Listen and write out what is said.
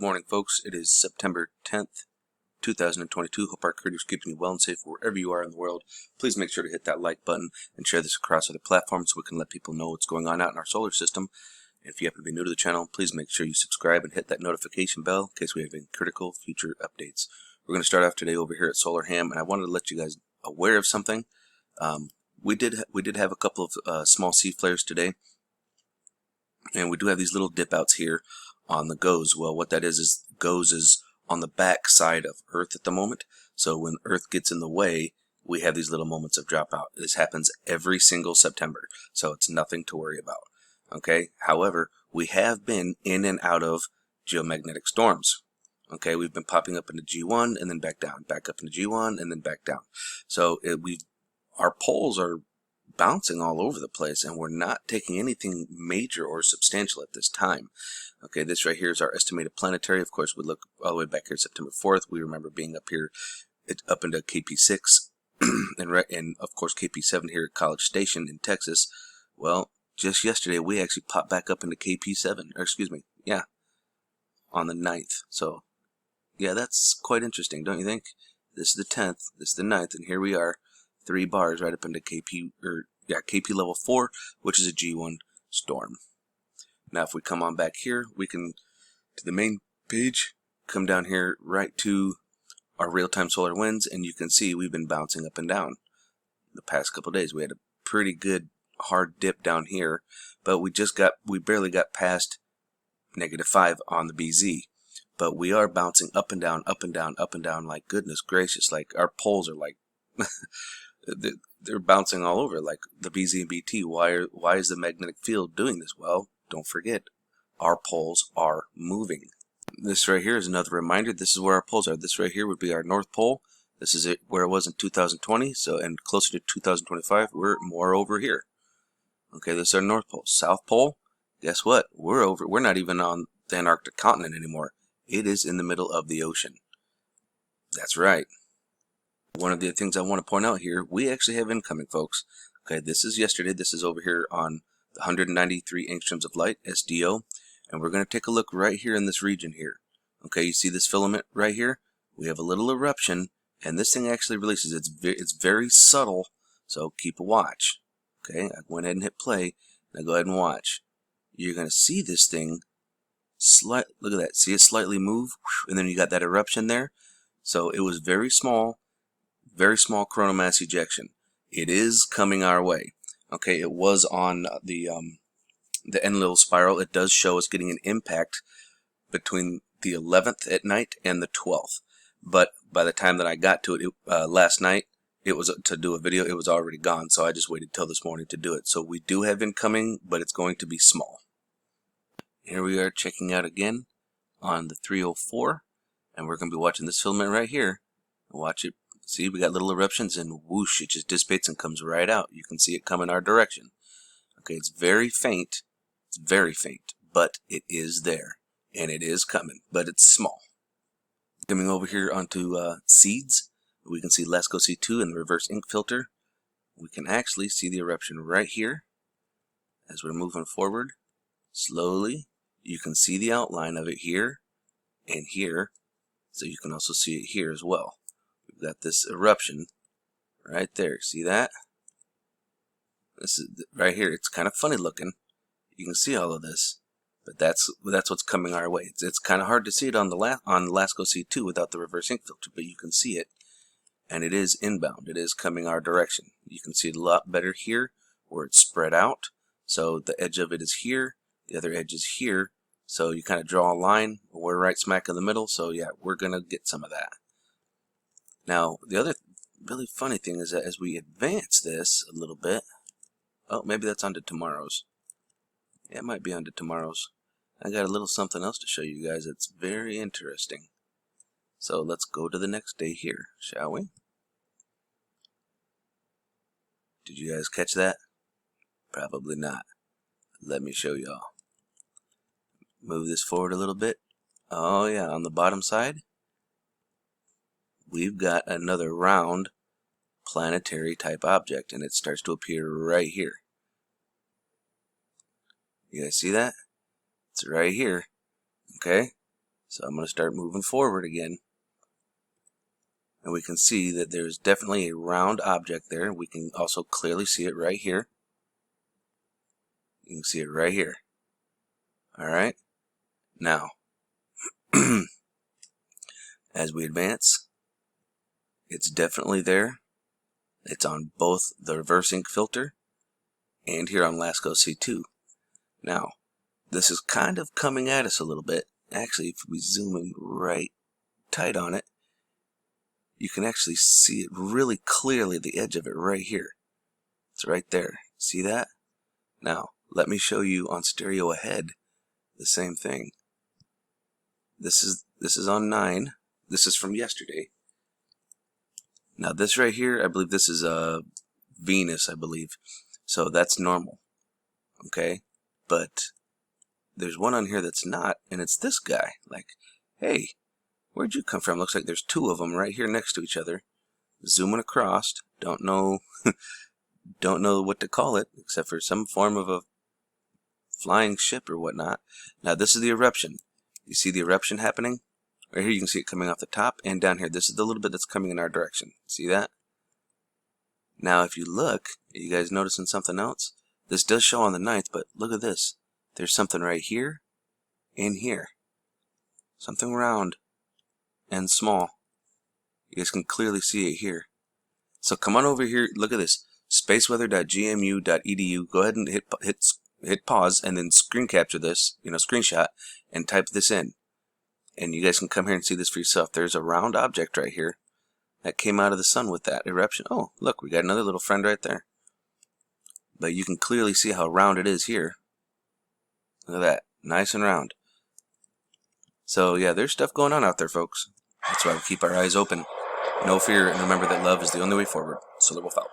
morning, folks. It is September 10th, 2022. Hope our creator is keeping you well and safe wherever you are in the world. Please make sure to hit that like button and share this across other platforms so we can let people know what's going on out in our solar system. And if you happen to be new to the channel, please make sure you subscribe and hit that notification bell in case we have any critical future updates. We're going to start off today over here at Solar Ham, and I wanted to let you guys aware of something. We did have a couple of small C flares today, and we do have these little dip outs here on the GOES. Well, what that is GOES is on the back side of Earth at the moment. So when Earth gets in the way, we have these little moments of dropout. This happens every single September, so it's nothing to worry about. Okay. However, we have been in and out of geomagnetic storms. Okay, we've been popping up into G1 and then back down, back up into G1 and then back down. So our poles are bouncing all over the place, and we're not taking anything major or substantial at this time. Okay, this right here is our estimated planetary. Of course, we look all the way back here September 4th. We remember being up here, up into KP6, and of course KP7 here at College Station in Texas. Well, just yesterday we actually popped back up into KP7, or excuse me, yeah, on the 9th. So, yeah, that's quite interesting, don't you think? This is the 10th, this is the 9th, and here we are, 3 bars right up into KP level 4, which is a G1 storm. Now, if we come on back here, we can, to the main page, come down here right to our real-time solar winds, and you can see we've been bouncing up and down the past couple of days. We had a pretty good hard dip down here, but we barely got past -5 on the BZ. But we are bouncing up and down, up and down, up and down, like goodness gracious, like our poles are like they're bouncing all over, like the BZ and BT. Why is the magnetic field doing this? Well, don't forget, our poles are moving. This right here is another reminder. This is where our poles are. This right here would be our North Pole. This is where it was in 2020. So, and closer to 2025, we're more over here. Okay, this is our North Pole. South Pole, guess what? We're not even on the Antarctic continent anymore. It is in the middle of the ocean. That's right. One of the things I want to point out here, we actually have incoming, folks. Okay, this is yesterday. This is over here on the 193 angstroms of light, SDO, and we're going to take a look right here in this region here. Okay, you see this filament right here? We have a little eruption, and this thing actually releases. It's very subtle, so keep a watch. Okay, I went ahead and hit play. Now go ahead and watch. You're going to see this thing look at that. See it slightly move, and then you got that eruption there. So it was very small coronal mass ejection. It is coming our way. Okay, it was on the Enlil spiral. It does show us getting an impact between the 11th at night and the 12th. But by the time that I got to it, last night, it was to do a video. It was already gone, so I just waited till this morning to do it. So we do have incoming, but it's going to be small. Here we are checking out again on the 304, and we're going to be watching this filament right here. Watch it. See, we got little eruptions, and whoosh, it just dissipates and comes right out. You can see it come in our direction. Okay, it's very faint, but it is there, and it is coming, but it's small. Coming over here onto seeds, we can see LASCO C2 and the reverse ink filter. We can actually see the eruption right here as we're moving forward slowly. You can see the outline of it here and here, so you can also see it here as well. We've got this eruption right there. See that? This is right here. It's kind of funny looking. You can see all of this, but that's what's coming our way. It's kind of hard to see it on the LASCO C2 without the reverse ink filter, but you can see it, and it is inbound. It is coming our direction. You can see it a lot better here where it's spread out. So the edge of it is here, the other edge is here. So you kind of draw a line. We're right smack in the middle. So yeah, we're gonna get some of that. Now, the other really funny thing is that as we advance this a little bit, oh, maybe that's onto tomorrow's. Yeah, it might be onto tomorrow's. I got a little something else to show you guys. It's very interesting. So let's go to the next day here, shall we? Did you guys catch that? Probably not. Let me show y'all. Move this forward a little bit. Oh yeah, on the bottom side, we've got another round planetary type object, and it starts to appear right here. You guys see that? It's right here. Okay? So I'm going to start moving forward again. And we can see that there's definitely a round object there. We can also clearly see it right here. You can see it right here. Alright. Now, as we advance, it's definitely there. It's on both the reverse ink filter and here on Lasco C2. Now, this is kind of coming at us a little bit. Actually, if we zoom in right tight on it, you can actually see it really clearly, the edge of it right here. It's right there. See that? Now, let me show you on stereo ahead the same thing. This is on 9. This is from yesterday. Now this right here, I believe this is Venus, I believe. So that's normal. Okay? But there's one on here that's not, and it's this guy. Like, hey, where'd you come from? Looks like there's 2 of them right here next to each other. Zooming across. Don't know don't know what to call it, except for some form of a flying ship or whatnot. Now this is the eruption. You see the eruption happening? Right here you can see it coming off the top and down here. This is the little bit that's coming in our direction. See that? Now if you look, are you guys noticing something else? This does show on the 9th, but look at this. There's something right here and here. Something round and small. You guys can clearly see it here. So come on over here, look at this. spaceweather.gmu.edu. Go ahead and hit pause and then screen capture this, screenshot, and type this in. And you guys can come here and see this for yourself. There's a round object right here that came out of the sun with that eruption. Oh, look, we got another little friend right there. But you can clearly see how round it is here. Look at that. Nice and round. So, yeah, there's stuff going on out there, folks. That's why we keep our eyes open. No fear, and remember that love is the only way forward. Solar Wolf out.